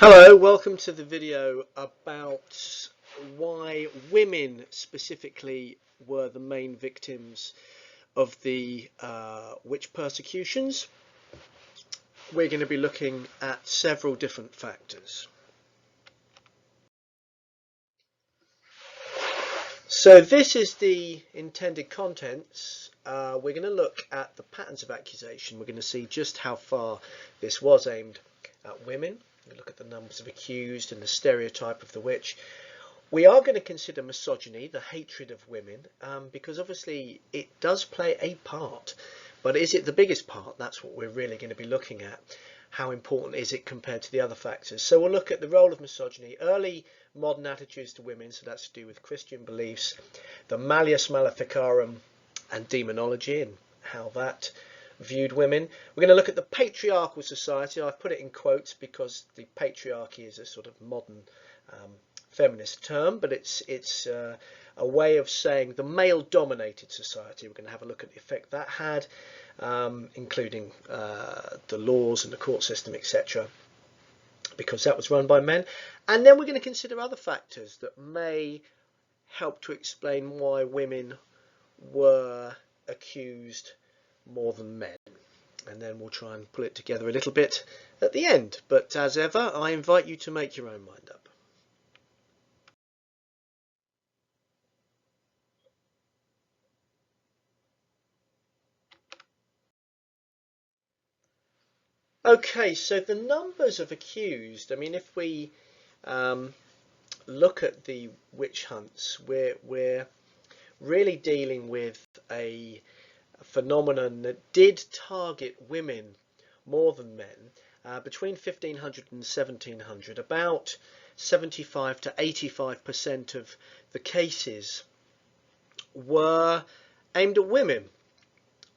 Hello, welcome to the video about why women specifically were the main victims of the witch persecutions. We're going to be looking at several different factors. So this is the intended contents. We're going to look at the patterns of accusation. We're going to see just how far this was aimed at women. We look at the numbers of accused and the stereotype of the witch. We are going to consider misogyny, the hatred of women, because obviously it does play a part. But is it the biggest part? That's what we're really going to be looking at. How important is it compared to the other factors? So we'll look at the role of misogyny, early modern attitudes to women, so that's to do with Christian beliefs, the Malleus Maleficarum and demonology and how that viewed women. We're going to look at the Patriarchal Society. I've put it in quotes because the patriarchy is a sort of modern feminist term, but it's a way of saying the male-dominated society. We're going to have a look at the effect that had, including the laws and the court system, etc., because that was run by men. And then we're going to consider other factors that may help to explain why women were accused more than men, and then we'll try and pull it together a little bit at the end. But as ever, I invite you to make your own mind up. Okay, so the numbers of accused, I mean, if we look at the witch hunts, we're really dealing with a phenomenon that did target women more than men. Between 1500 and 1700, about 75 to 85% of the cases were aimed at women.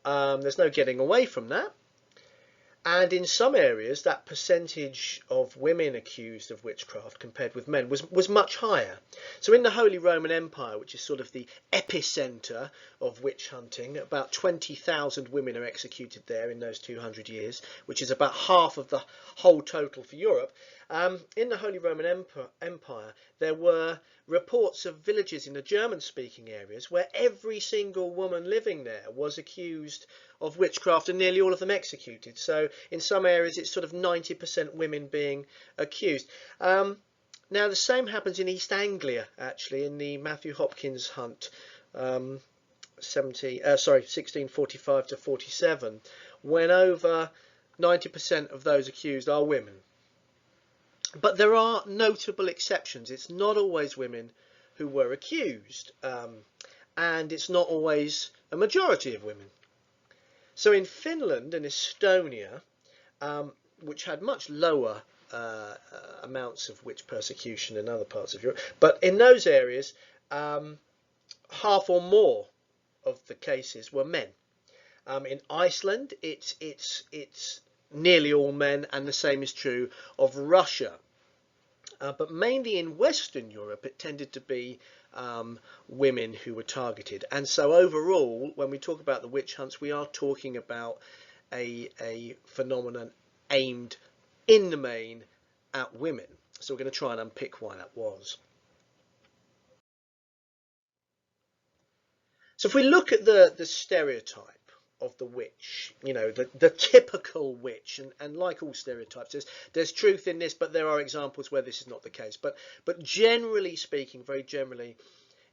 There's no getting away from that. And in some areas, that percentage of women accused of witchcraft compared with men was much higher. So in the Holy Roman Empire, which is sort of the epicenter of witch hunting, about 20,000 women are executed there in those 200 years, which is about half of the whole total for Europe. In the Holy Roman Empire, there were reports of villages in the German-speaking areas where every single woman living there was accused of witchcraft and nearly all of them executed. So in some areas it's sort of 90% women being accused. Now the same happens in East Anglia, actually, in the Matthew Hopkins hunt, 1645 to 47, when over 90% of those accused are women. But there are notable exceptions. It's not always women who were accused, and it's not always a majority of women. So in Finland and Estonia, which had much lower amounts of witch persecution than other parts of Europe, but in those areas, half or more of the cases were men. In Iceland, it's nearly all men, and the same is true of Russia. But mainly in Western Europe, it tended to be women who were targeted. And so overall, when we talk about the witch hunts, we are talking about a phenomenon aimed in the main at women. So we're going to try and unpick why that was. So if we look at the stereotype of the witch, you know, the typical witch, and like all stereotypes, there's truth in this, but there are examples where this is not the case. But generally speaking, very generally,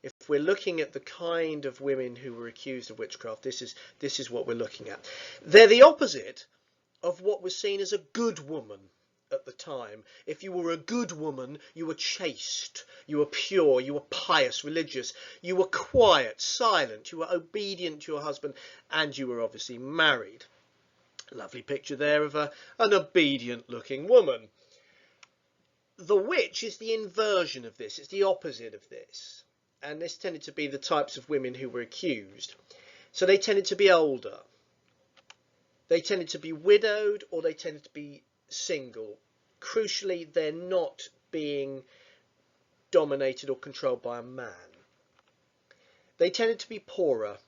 if we're looking at the kind of women who were accused of witchcraft, this is what we're looking at. They're the opposite of what was seen as a good woman at the time. If you were a good woman, you were chaste, you were pure, you were pious, religious, you were quiet, silent, you were obedient to your husband, and you were obviously married. Lovely picture there of an obedient looking woman. The witch is the inversion of this. It's the opposite of this. And this tended to be the types of women who were accused. So they tended to be older. They tended to be widowed, or they tended to be single. Crucially, they're not being dominated or controlled by a man. They tended to be poorer.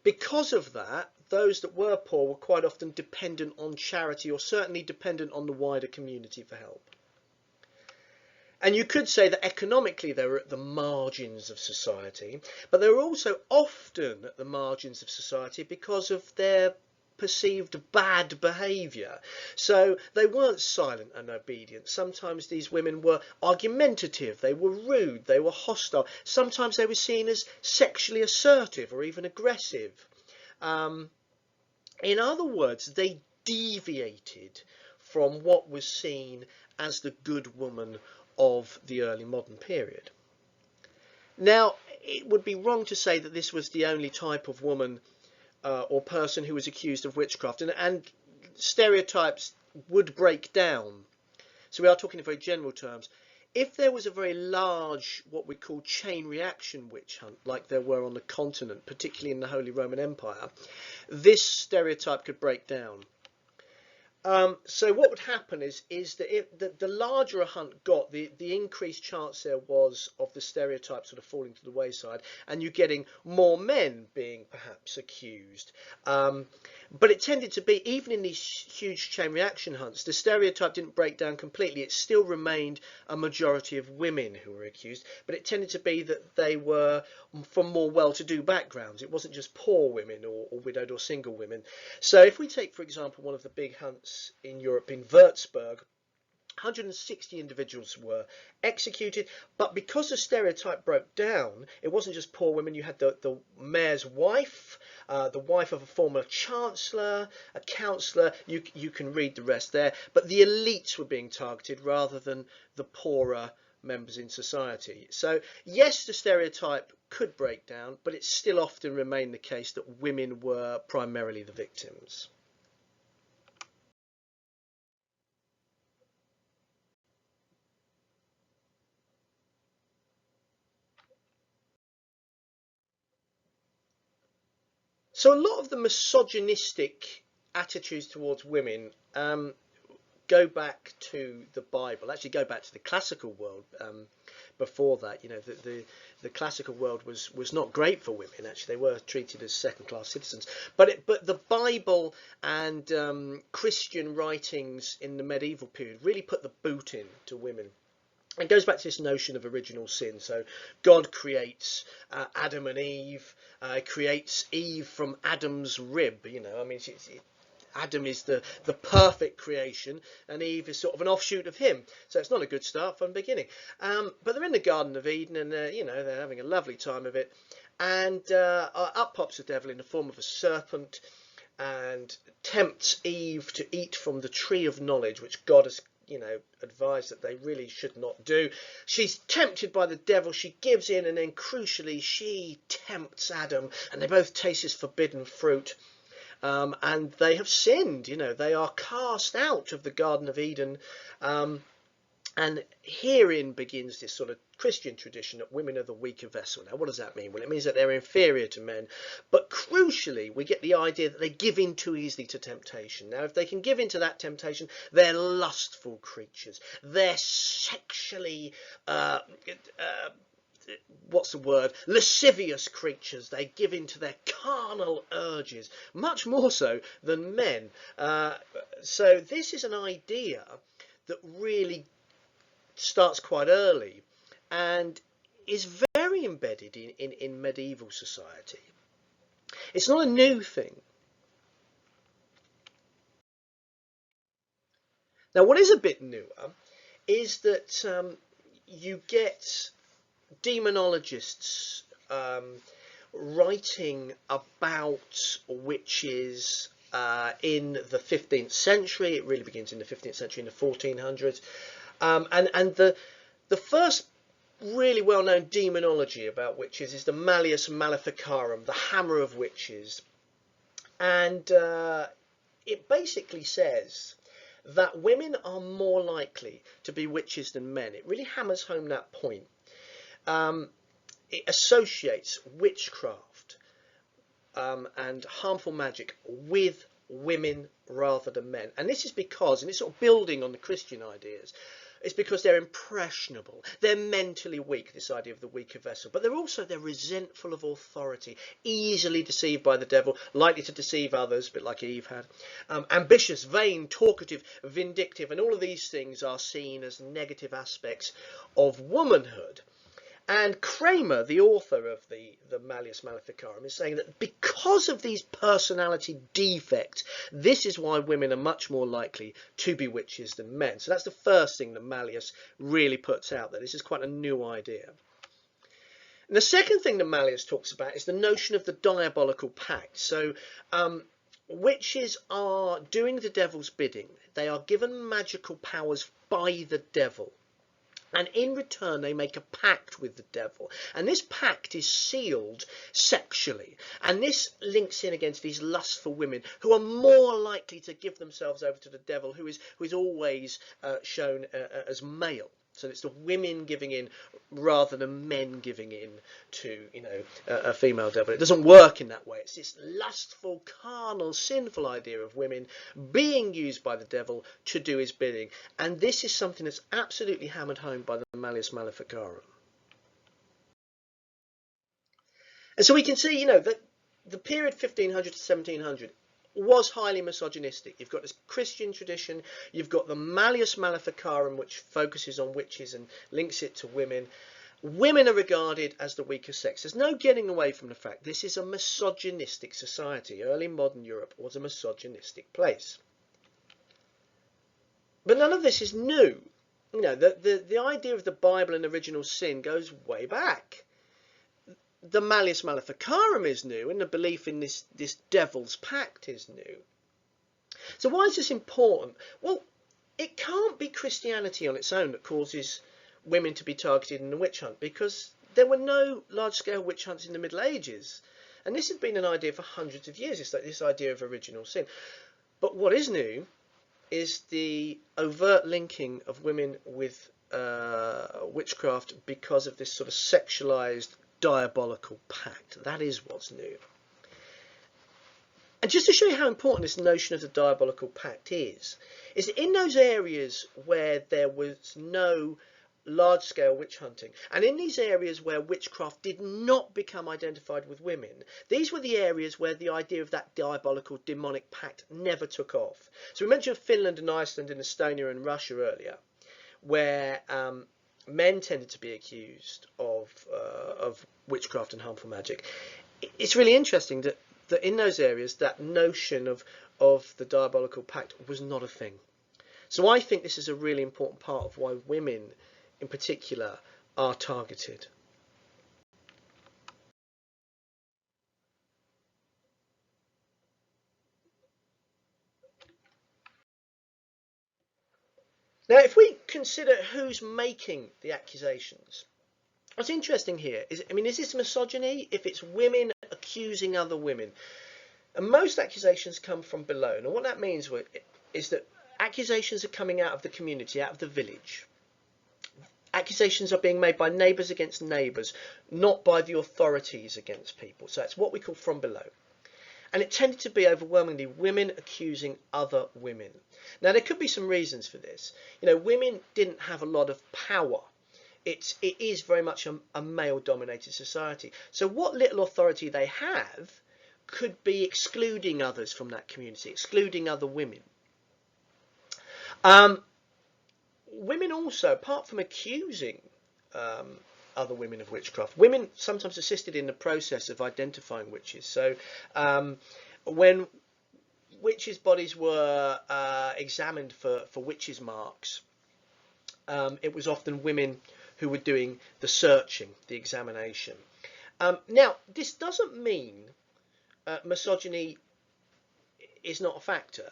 Because of that, those that were poor were quite often dependent on charity, or certainly dependent on the wider community for help. And you could say that economically they were at the margins of society, but they were also often at the margins of society because of their perceived bad behaviour. So they weren't silent and obedient. Sometimes these women were argumentative, they were rude, they were hostile. Sometimes they were seen as sexually assertive or even aggressive. In other words, they deviated from what was seen as the good woman of the early modern period. Now, it would be wrong to say that this was the only type of woman or person who was accused of witchcraft, and stereotypes would break down. So we are talking in very general terms. If there was a very large, what we call chain reaction witch hunt, like there were on the continent, particularly in the Holy Roman Empire, this stereotype could break down. So what would happen is that the larger a hunt got, the increased chance there was of the stereotype sort of falling to the wayside, and you getting more men being perhaps accused. But it tended to be, even in these huge chain reaction hunts, the stereotype didn't break down completely. It still remained a majority of women who were accused, but it tended to be that they were from more well-to-do backgrounds. It wasn't just poor women or widowed or single women. So if we take, for example, one of the big hunts in Europe in Würzburg, 160 individuals were executed, but because the stereotype broke down, it wasn't just poor women. You had the mayor's wife, the wife of a former chancellor, a councillor. You can read the rest there, but the elites were being targeted rather than the poorer members in society. So yes, the stereotype could break down, but it still often remained the case that women were primarily the victims. So a lot of the misogynistic attitudes towards women go back to the Bible, actually go back to the classical world. Before that, you know, the classical world was not great for women. Actually, they were treated as second-class citizens. But the Bible and Christian writings in the medieval period really put the boot in to women. It goes back to this notion of original sin. So God creates Adam and Eve, creates Eve from Adam's rib. You know, I mean, Adam is the perfect creation, and Eve is sort of an offshoot of him. So it's not a good start from the beginning. But they're in the Garden of Eden, and they're having a lovely time of it. And up pops the devil in the form of a serpent, and tempts Eve to eat from the tree of knowledge, which God has advised that they really should not do. She's tempted by the devil, she gives in, and then crucially she tempts Adam, and they both taste this forbidden fruit, and they have sinned. They are cast out of the Garden of Eden, and herein begins this sort of Christian tradition that women are the weaker vessel. Now, what does that mean? Well, it means that they're inferior to men. But crucially, we get the idea that they give in too easily to temptation. Now, if they can give in to that temptation, they're lustful creatures. They're sexually, lascivious creatures. They give in to their carnal urges, much more so than men. So this is an idea that really starts quite early and is very embedded in medieval society. It's not a new thing. Now, what is a bit newer is that you get demonologists writing about witches in the 15th century. It really begins in the 15th century, in the 1400s. And the first really well-known demonology about witches is the Malleus Maleficarum, the Hammer of Witches. And it basically says that women are more likely to be witches than men. It really hammers home that point. It associates witchcraft and harmful magic with women rather than men. And this is because, and it's sort of building on the Christian ideas, It's because they're impressionable. They're mentally weak, this idea of the weaker vessel. But they're resentful of authority, easily deceived by the devil, likely to deceive others, a bit like Eve had. Ambitious, vain, talkative, vindictive, and all of these things are seen as negative aspects of womanhood. And Kramer, the author of the Malleus Maleficarum, is saying that because of these personality defects, this is why women are much more likely to be witches than men. So that's the first thing that Malleus really puts out there. This is quite a new idea. And the second thing that Malleus talks about is the notion of the diabolical pact. So witches are doing the devil's bidding. They are given magical powers by the devil. And in return, they make a pact with the devil. And this pact is sealed sexually. And this links in against these lustful women who are more likely to give themselves over to the devil, who is always shown as male. So it's the women giving in rather than men giving in to, a female devil. It doesn't work in that way. It's this lustful, carnal, sinful idea of women being used by the devil to do his bidding. And this is something that's absolutely hammered home by the Malleus Maleficarum. And so we can see, that the period 1500 to 1700 was highly misogynistic. You've got this Christian tradition, you've got the Malleus Maleficarum, which focuses on witches and links it to women. Women are regarded as the weaker sex. There's no getting away from the fact this is a misogynistic society. Early modern Europe was a misogynistic place. But none of this is new. The idea of the Bible and original sin goes way back. The Malleus Maleficarum is new, and the belief in this devil's pact is new. So why is this important? Well, it can't be Christianity on its own that causes women to be targeted in the witch hunt, because there were no large-scale witch hunts in the Middle Ages. And this had been an idea for hundreds of years, this idea of original sin. But what is new is the overt linking of women with witchcraft because of this sort of sexualized diabolical pact. That is what's new. And just to show you how important this notion of the diabolical pact is that in those areas where there was no large-scale witch hunting, and in these areas where witchcraft did not become identified with women, these were the areas where the idea of that diabolical demonic pact never took off. So we mentioned Finland and Iceland and Estonia and Russia earlier, where men tended to be accused of witchcraft and harmful magic. It's really interesting that in those areas that notion of the diabolical pact was not a thing. So I think this is a really important part of why women in particular are targeted. Now, if we consider who's making the accusations, what's interesting here is this misogyny if it's women accusing other women? And most accusations come from below. And what that means is that accusations are coming out of the community, out of the village. Accusations are being made by neighbours against neighbours, not by the authorities against people. So it's what we call from below. And it tended to be overwhelmingly women accusing other women. Now, there could be some reasons for this. Women didn't have a lot of power. It is very much a male-dominated society. So what little authority they have could be excluding others from that community, excluding other women. Women also, apart from accusing other women of witchcraft, women sometimes assisted in the process of identifying witches. So when witches' bodies were examined for witches' marks, it was often women who were doing the searching, the examination. Now, this doesn't mean misogyny is not a factor.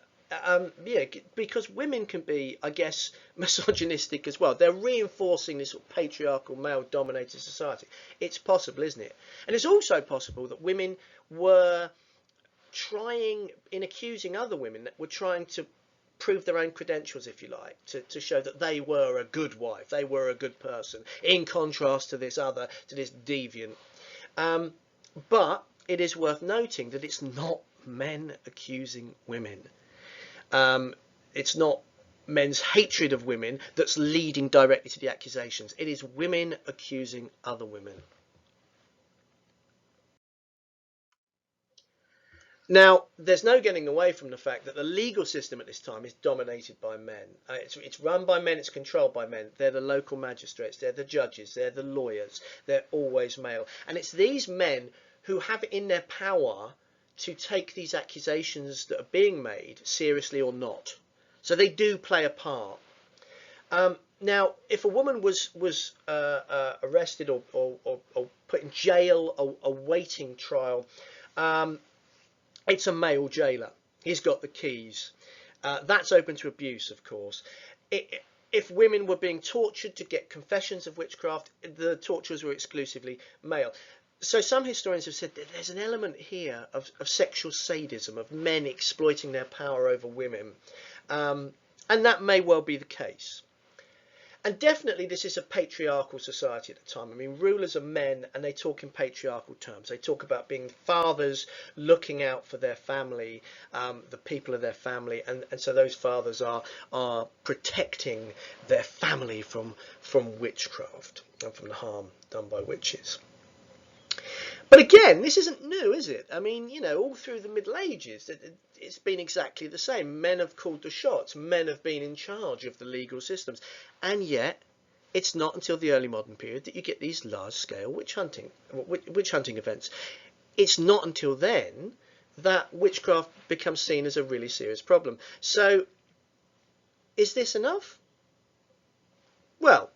Because women can be, I guess, misogynistic as well. They're reinforcing this sort of patriarchal, male-dominated society. It's possible, isn't it? And it's also possible that women were trying, in accusing other women, that were trying to prove their own credentials, if you like, to show that they were a good wife, they were a good person, in contrast to this deviant. But it is worth noting that it's not men accusing women. It's not men's hatred of women that's leading directly to the accusations. It is women accusing other women. Now, there's no getting away from the fact that the legal system at this time is dominated by men. It's run by men, it's controlled by men. They're the local magistrates, they're the judges, they're the lawyers, they're always male. And it's these men who have it in their power to take these accusations that are being made seriously or not. So they do play a part. Now, if a woman was arrested or put in jail awaiting trial, it's a male jailer. He's got the keys. That's open to abuse, of course. If women were being tortured to get confessions of witchcraft, the torturers were exclusively male. So some historians have said that there's an element here of sexual sadism, of men exploiting their power over women. And that may well be the case. And definitely this is a patriarchal society at the time. I mean, rulers are men and they talk in patriarchal terms. They talk about being fathers, looking out for their family, the people of their family. And so those fathers are protecting their family from witchcraft and from the harm done by witches. But again, this isn't new, is it? I mean, you know, all through the Middle Ages, it's been exactly the same. Men have called the shots. Men have been in charge of the legal systems. And yet, it's not until the early modern period that you get these large-scale witch hunting events. It's not until then that witchcraft becomes seen as a really serious problem. So, is this enough? Well,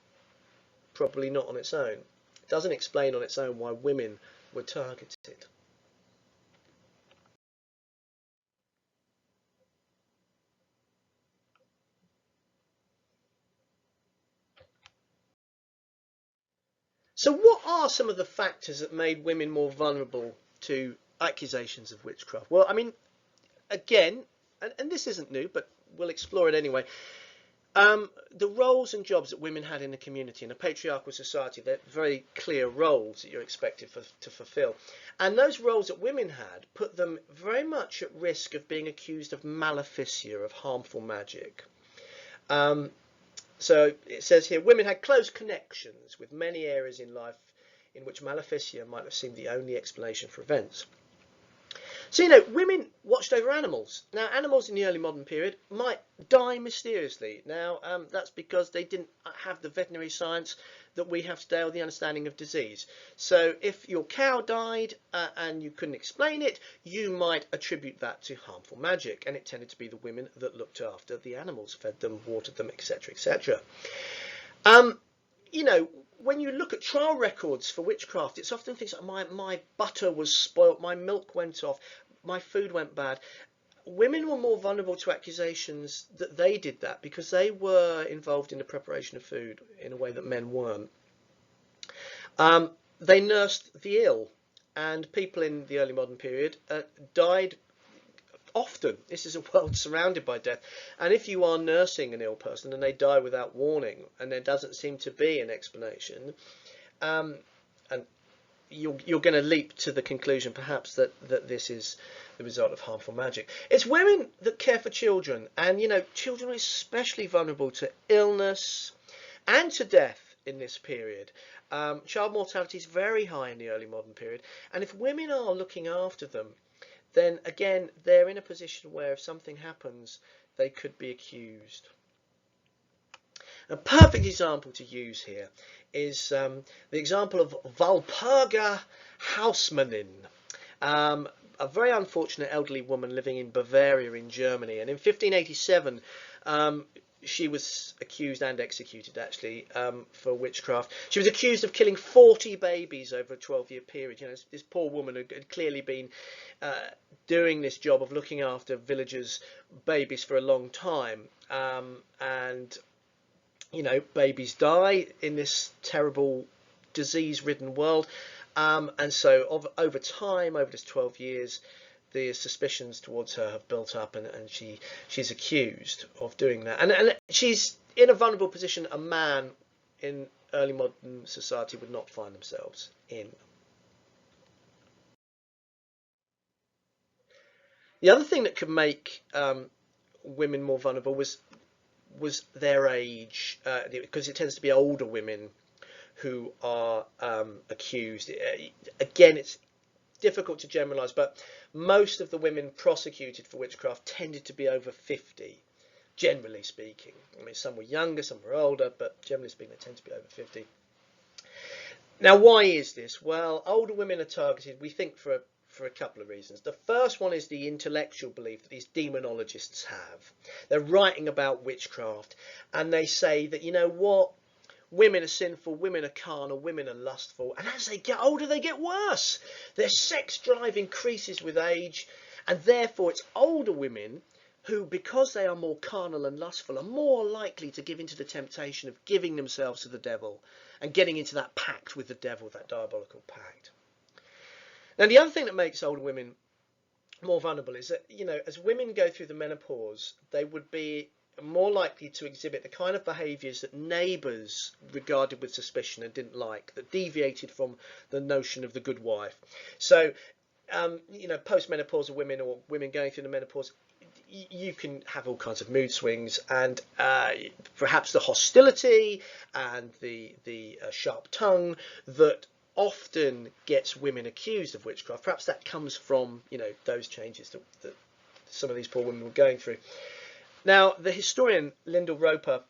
probably not on its own. It doesn't explain on its own why women were targeted. So what are some of the factors that made women more vulnerable to accusations of witchcraft? Well, I mean, again, and this isn't new, but we'll explore it anyway. The roles and jobs that women had in the community in a patriarchal society, they're very clear roles that you're expected to fulfill. And those roles that women had put them very much at risk of being accused of maleficia, of harmful magic. So it says here, women had close connections with many areas in life in which maleficia might have seemed the only explanation for events. So, you know, women watched over animals. Now, animals in the early modern period might die mysteriously. Now, that's because they didn't have the veterinary science that we have today, or the understanding of disease. So if your cow died and you couldn't explain it, you might attribute that to harmful magic. And it tended to be the women that looked after the animals, fed them, watered them, etc., etc. You know, when you look at trial records for witchcraft, it's often things like my butter was spoilt, my milk went off, my food went bad. Women were more vulnerable to accusations that they did that because they were involved in the preparation of food in a way that men weren't. They nursed the ill, and people in the early modern period died often. This is a world surrounded by death, and if you are nursing an ill person and they die without warning and there doesn't seem to be an explanation, and you're going to leap to the conclusion perhaps that this is the result of harmful magic. It's women that care for children, and you know, children are especially vulnerable to illness and to death in this period. Child mortality is very high in the early modern period, and if women are looking after them, then again they're in a position where if something happens they could be accused. A perfect example to use here is the example of Walpurga Hausmannin, a very unfortunate elderly woman living in Bavaria in Germany, and in 1587 she was accused and executed actually for witchcraft. She was accused of killing 40 babies over a 12-year period. You know, this poor woman had clearly been doing this job of looking after villagers' babies for a long time, and you know, babies die in this terrible disease-ridden world, and so over time, over this 12 years, the suspicions towards her have built up, and she's accused of doing that, and she's in a vulnerable position a man in early modern society would not find themselves in. The other thing that could make women more vulnerable was was their age, because it tends to be older women who are accused. Again, it's difficult to generalise, but most of the women prosecuted for witchcraft tended to be over 50, generally speaking. I mean, some were younger, some were older, but generally speaking, they tend to be over 50. Now, why is this? Well, older women are targeted, we think, for a couple of reasons. The first one is the intellectual belief that these demonologists have. They're writing about witchcraft, and they say that, you know what, women are sinful, women are carnal, women are lustful, and as they get older, they get worse. Their sex drive increases with age, and therefore it's older women who, because they are more carnal and lustful, are more likely to give into the temptation of giving themselves to the devil and getting into that pact with the devil, that diabolical pact. Now, the other thing that makes older women more vulnerable is that, you know, as women go through the menopause, they would be more likely to exhibit the kind of behaviours that neighbours regarded with suspicion and didn't like, that deviated from the notion of the good wife. So, you know, postmenopausal women or women going through the menopause, you can have all kinds of mood swings, and perhaps the hostility and the sharp tongue that often gets women accused of witchcraft. Perhaps that comes from, you know, those changes that some of these poor women were going through. Now, the historian Lyndall Roper,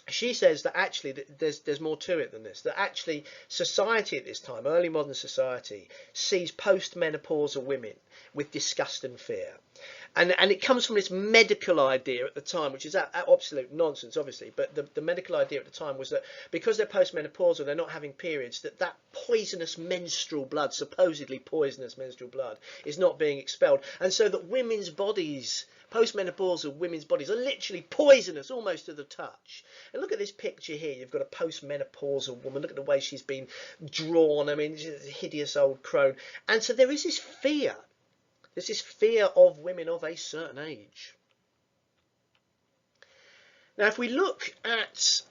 she says that actually there's more to it than this. That actually society at this time, early modern society, sees postmenopausal women with disgust and fear. And it comes from this medical idea at the time, which is absolute nonsense, obviously. But the medical idea at the time was that because they're postmenopausal, they're not having periods, that poisonous menstrual blood, supposedly poisonous menstrual blood, is not being expelled. And so that women's bodies, postmenopausal women's bodies, are literally poisonous almost to the touch. And look at this picture here. You've got a postmenopausal woman. Look at the way she's been drawn. I mean, she's a hideous old crone. And so there is this fear. There's this fear of women of a certain age. Now, if we look at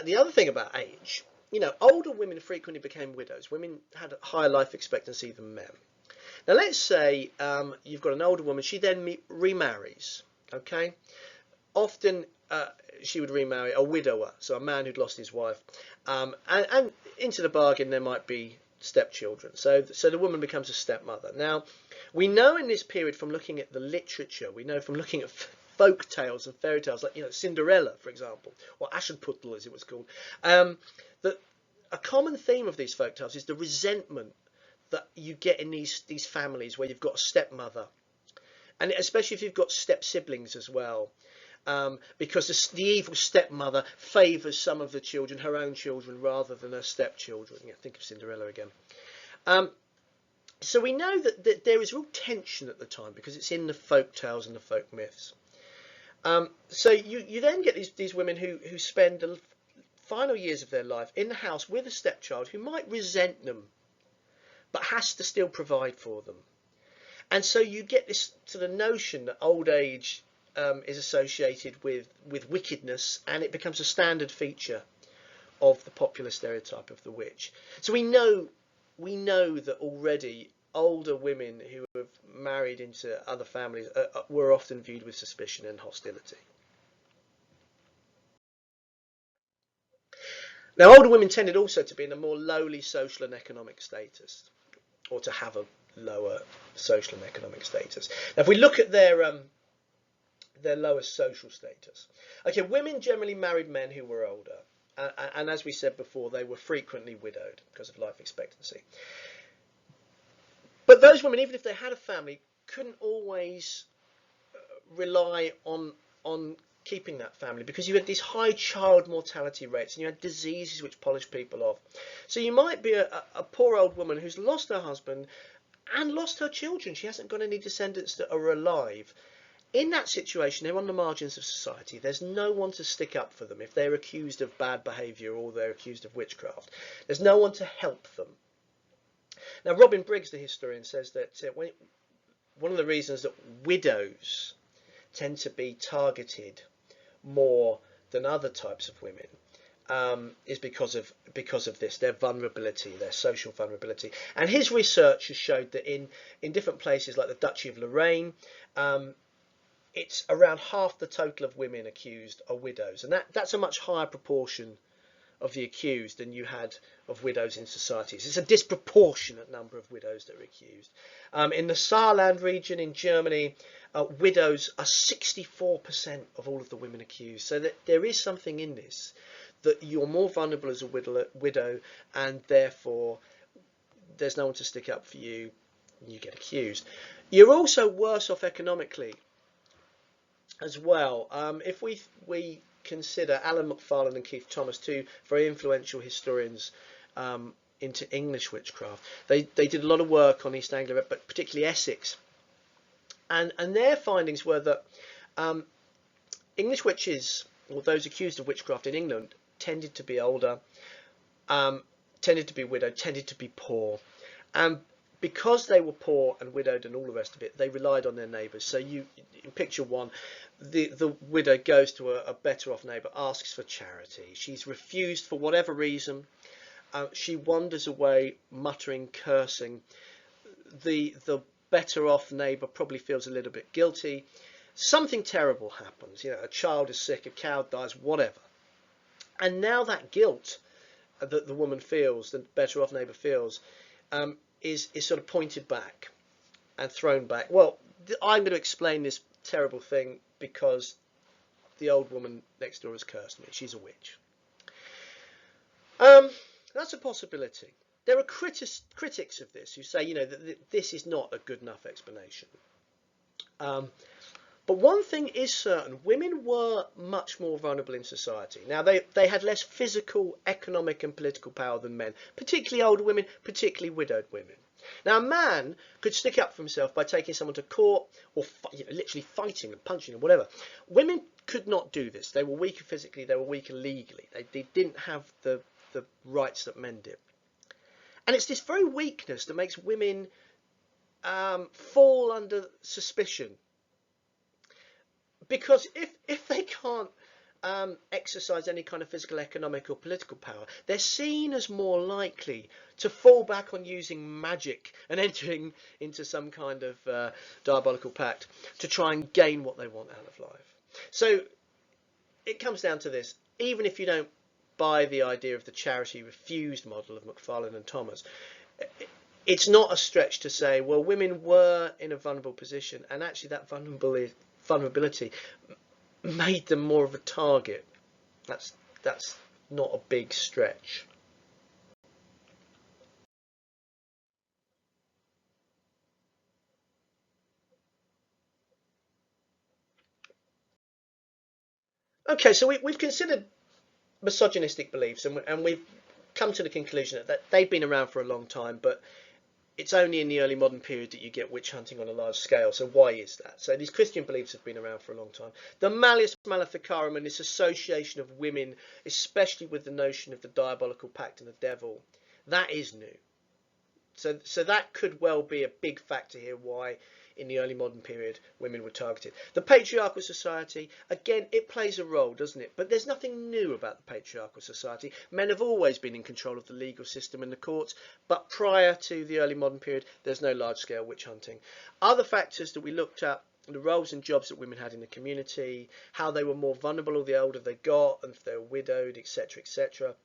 the other thing about age, you know, older women frequently became widows. Women had a higher life expectancy than men. Now, let's say you've got an older woman. She then remarries, okay? Often she would remarry a widower, so a man who'd lost his wife. And into the bargain, there might be stepchildren. So the woman becomes a stepmother. Now, we know in this period from looking at the literature, we know from looking at folk tales and fairy tales, like, you know, Cinderella, for example, or Aschenputtel, as it was called, that a common theme of these folk tales is the resentment that you get in these families where you've got a stepmother, and especially if you've got step siblings as well. Because the evil stepmother favours some of the children, her own children, rather than her stepchildren. Yeah, think of Cinderella again. So we know that there is real tension at the time because it's in the folk tales and the folk myths. So you then get these women who spend the final years of their life in the house with a stepchild who might resent them, but has to still provide for them. And so you get this sort of notion that old age is associated with wickedness, and it becomes a standard feature of the popular stereotype of the witch. So we know that already older women who have married into other families were often viewed with suspicion and hostility. Now, older women tended also to be in a more lowly social and economic status, or to have a lower social and economic status. Now, if we look at their lowest social status. Okay, women generally married men who were older, and as we said before, they were frequently widowed because of life expectancy. But those women, even if they had a family, couldn't always rely on keeping that family, because you had these high child mortality rates and you had diseases which polished people off. So you might be a poor old woman who's lost her husband and lost her children. She hasn't got any descendants that are alive. In that situation, they're on the margins of society. There's no one to stick up for them if they're accused of bad behaviour or they're accused of witchcraft. There's no one to help them. Now, Robin Briggs, the historian, says that one of the reasons that widows tend to be targeted more than other types of women is because of this, their vulnerability, their social vulnerability. And his research has showed that in different places like the Duchy of Lorraine, it's around half the total of women accused are widows, and that's a much higher proportion of the accused than you had of widows in societies. It's a disproportionate number of widows that are accused. In the Saarland region in Germany, widows are 64% of all of the women accused. So that there is something in this, that you're more vulnerable as a widow, and therefore there's no one to stick up for you, and you get accused. You're also worse off economically as well. If we consider Alan Macfarlane and Keith Thomas, two very influential historians into English witchcraft, they did a lot of work on East Anglia, but particularly Essex, and their findings were that English witches, or those accused of witchcraft in England, tended to be older, tended to be widowed, tended to be poor, and because they were poor and widowed and all the rest of it, they relied on their neighbours. So you in picture one, the widow goes to a better off neighbour, asks for charity. She's refused for whatever reason. She wanders away muttering, cursing. The better off neighbour probably feels a little bit guilty. Something terrible happens. You know, a child is sick, a cow dies, whatever. And now that guilt that the woman feels, the better off neighbour feels, is sort of pointed back and thrown back. Well, I'm going to explain this terrible thing because the old woman next door has cursed me. She's a witch. That's a possibility. There are critics of this who say, you know, that this is not a good enough explanation. But one thing is certain: women were much more vulnerable in society. Now, they had less physical, economic and political power than men, particularly older women, particularly widowed women. Now, a man could stick up for himself by taking someone to court, or literally fighting and punching and whatever. Women could not do this. They were weaker physically, they were weaker legally. They didn't have the rights that men did. And it's this very weakness that makes women fall under suspicion. Because if they can't exercise any kind of physical, economic or political power, they're seen as more likely to fall back on using magic and entering into some kind of diabolical pact to try and gain what they want out of life. So it comes down to this: even if you don't buy the idea of the charity refused model of Macfarlane and Thomas, it's not a stretch to say, well, women were in a vulnerable position, and actually that vulnerability made them more of a target. That's not a big stretch. Okay, so we've considered misogynistic beliefs, and we've come to the conclusion that they've been around for a long time, but it's only in the early modern period that you get witch hunting on a large scale. So why is that? So these Christian beliefs have been around for a long time. The Malleus Maleficarum and this association of women, especially with the notion of the diabolical pact and the devil, that is new. So that could well be a big factor here why in the early modern period women were targeted. The Patriarchal Society, again, it plays a role, doesn't it? But there's nothing new about the Patriarchal Society. Men have always been in control of the legal system and the courts, but prior to the early modern period, there's no large-scale witch hunting. Other factors that we looked at: the roles and jobs that women had in the community, how they were more vulnerable the older they got, and if they were widowed, etc., etc.,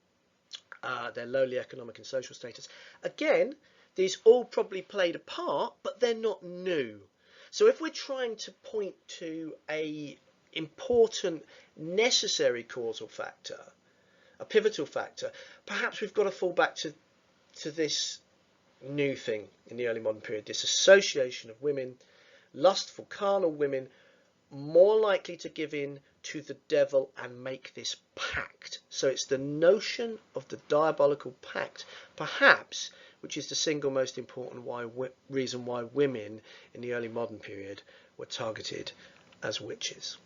their lowly economic and social status. Again, these all probably played a part, but they're not new. So if we're trying to point to a important, necessary causal factor, a pivotal factor, perhaps we've got to fall back to this new thing in the early modern period, this association of women, lustful, carnal women, more likely to give in to the devil and make this pact. So it's the notion of the diabolical pact, perhaps, which is the single most important reason why women in the early modern period were targeted as witches.